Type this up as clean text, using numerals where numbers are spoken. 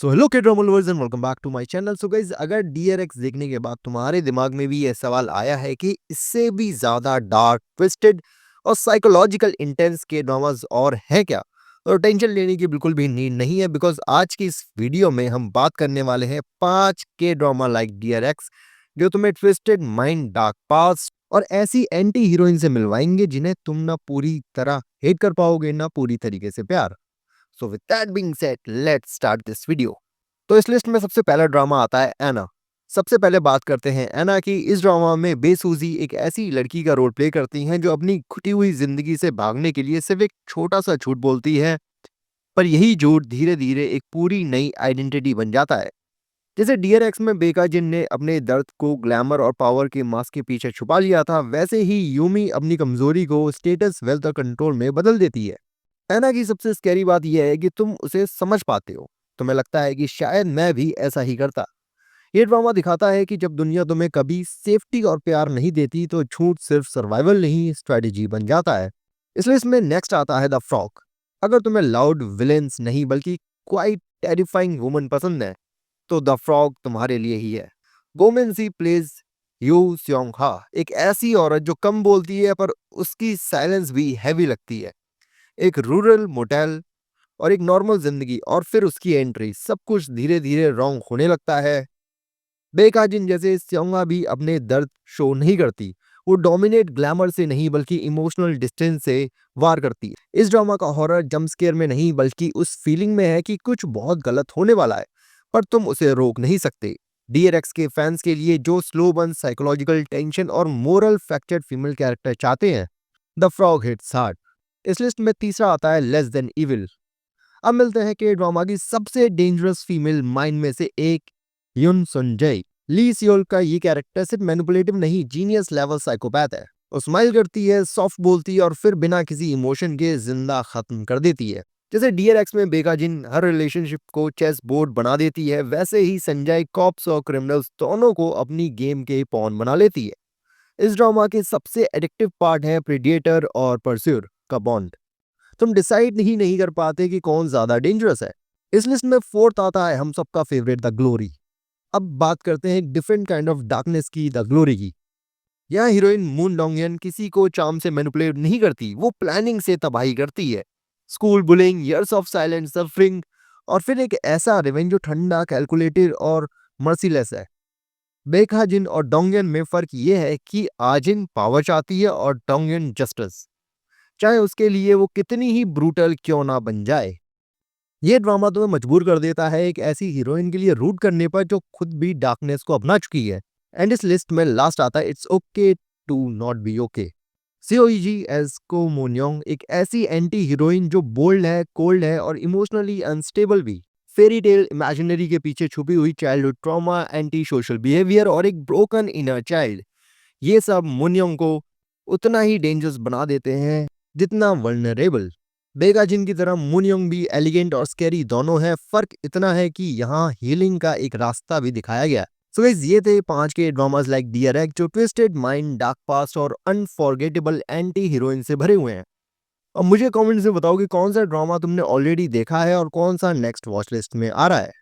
So hello K drama lovers and welcome back to my channel. So guys, अगर DRX देखने के बाद तुम्हारे दिमाग में भी ये सवाल आया है कि इससे भी ज्यादा डार्क, ट्विस्टेड और साइकोलॉजिकल इंटेंस के ड्रामास और हैं क्या, तो टेंशन लेने की बिल्कुल भी नीड नहीं है, बिकॉज आज की इस वीडियो में हम बात करने वाले हैं 5 के ड्रामा लाइक डीआरएक्स जो तुम्हें ट्विस्टेड माइंड, डार्क पास्ट और ऐसी एंटी हीरोइन से मिलवाएंगे जिन्हें तुम ना पूरी तरह हेट कर पाओगे ना पूरी तरीके से प्यार। So with that being said, let's start this video. तो इस लिस्ट में सबसे पहला ड्रामा आता है एना। सबसे पहले बात करते हैं एना की। इस ड्रामा में बेसूजी एक ऐसी लड़की का रोल प्ले करती हैं जो अपनी खुटी हुई जिंदगी से भागने के लिए सिर्फ एक छोटा सा झूठ बोलती है, पर यही झूठ धीरे धीरे एक पूरी नई आइडेंटिटी बन जाता है। जैसे डीआरएक्स में बेका जिन ने अपने दर्द को ग्लैमर और पावर के मास्क के पीछे छुपा लिया था, वैसे ही यूमी अपनी कमजोरी को स्टेटस, वेल्थ और कंट्रोल में बदल देती है। एना की सबसे स्कैरी बात यह है कि तुम उसे समझ पाते हो। तुम्हें लगता है कि शायद मैं भी ऐसा ही करता। ये ड्रामा दिखाता है कि जब दुनिया तुम्हें कभी सेफ्टी और प्यार नहीं देती तो झूठ सिर्फ सर्वाइवल नहीं, स्ट्रेटेजी बन जाता है। इसलिए इसमें नेक्स्ट आता है द फ्रॉग। अगर तुम्हें लाउड विलेंस नहीं बल्कि क्वाइट टेरिफाइंग वुमन पसंद है तो द फ्रॉग तुम्हारे लिए ही है। गोमेन सी प्लेज यू स्योंग हा, एक ऐसी औरत जो कम बोलती है पर उसकी साइलेंस भी हैवी लगती है। एक रूरल मोटेल और एक नॉर्मल जिंदगी और फिर उसकी एंट्री, सब कुछ धीरे धीरे रॉन्ग होने लगता है। बेकाजिन जैसे स्योंगा भी अपने दर्द शो नहीं करती। वो डोमिनेट ग्लैमर से नहीं बल्कि इमोशनल डिस्टेंस से वार करती है। इस ड्रामा का हॉरर जंप स्केयर में नहीं बल्कि उस फीलिंग में है कि कुछ बहुत गलत होने वाला है, पर तुम उसे रोक नहीं सकते। डीआरएक्स के फैंस के लिए जो स्लो बर्न, साइकोलॉजिकल टेंशन और मोरल फैक्चर्ड फीमेल कैरेक्टर चाहते हैं, द फ्रॉग हिट्स हार्ड। इस लिस्ट में तीसरा आता है लेस देन इविल। अब मिलते हैं के ड्रामा की सबसे डेंजरस फीमेल माइंड में से एक, युन सुनजय। ली सियोल का ये कैरेक्टर सिर्फ मैनिपुलेटिव नहीं, जीनियस लेवल साइकोपैथ है। वो स्माइल करती है, सॉफ्ट बोलती है और फिर बिना किसी इमोशन के जिंदा खत्म कर देती है। जैसे डीआरएक्स में बेका जिन हर रिलेशनशिप को चेस बोर्ड बना देती है, वैसे ही संजय कॉप्स और क्रिमिनल्स दोनों को अपनी गेम के पॉन बना लेती है। इस ड्रामा के सबसे एडिक्टिव पार्ट है प्रेडिएटर और परस्यूर का बॉन्ड। तुम डिसाइड ही नहीं कर पाते कि कौन ज्यादा डेंजरस है। इस लिस्ट में फोर्थ आता है हम सबका फेवरेट द ग्लोरी। अब बात करते हैं डिफरेंट काइंड ऑफ डार्कनेस की, द ग्लोरी की। यहाँ हीरोइन मून डोंगयन किसी को चार्म से मैनिपुलेट नहीं करती, वो प्लानिंग से तबाही करती है। School bullying, years of silent suffering और फिर एक ऐसा रिवेंज जो ठंडा, कैलकुलेटेड और मर्सीलेस है। बेखा जिन और डोंगयन में फर्क ये है कि आजिन पावर चाहती है और डोंगयन जस्टिस, चाहे उसके लिए वो कितनी ही ब्रूटल क्यों ना बन जाए। ये ड्रामा तुम्हें मजबूर कर देता है एक ऐसी हीरोइन के लिए रूट करने पर जो खुद भी डार्कनेस को अपना चुकी है। एंड इस लिस्ट में लास्ट आता है it's okay to not be okay. सीओईजी एज को मोन्योंग, एक ऐसी एंटी हीरोइन जो बोल्ड है, कोल्ड है और इमोशनली अनस्टेबल भी। फेरी टेल इमेजिनरी के पीछे छुपी हुई childhood trauma, anti social behaviour और एक ब्रोकन इनर चाइल्ड, ये सब मुन्योंग को उतना ही डेंजरस बना देते हैं जितना वल्नरेबल। बेगा जिन की तरह मुनयोंग भी एलिगेंट और स्कैरी दोनों हैं, फर्क इतना है कि यहाँ हीलिंग का एक रास्ता भी दिखाया गया। सो गाइस, ये थे 5 के ड्रामास लाइक डीआरएक्स जो ट्विस्टेड माइंड, डार्क पास्ट और अनफॉरगेटेबल एंटी हीरोइन से भरे हुए हैं। और मुझे कमेंट में बताओ कि कौन सा ड्रामा तुमने ऑलरेडी देखा है और कौन सा नेक्स्ट वॉच लिस्ट में आ रहा है।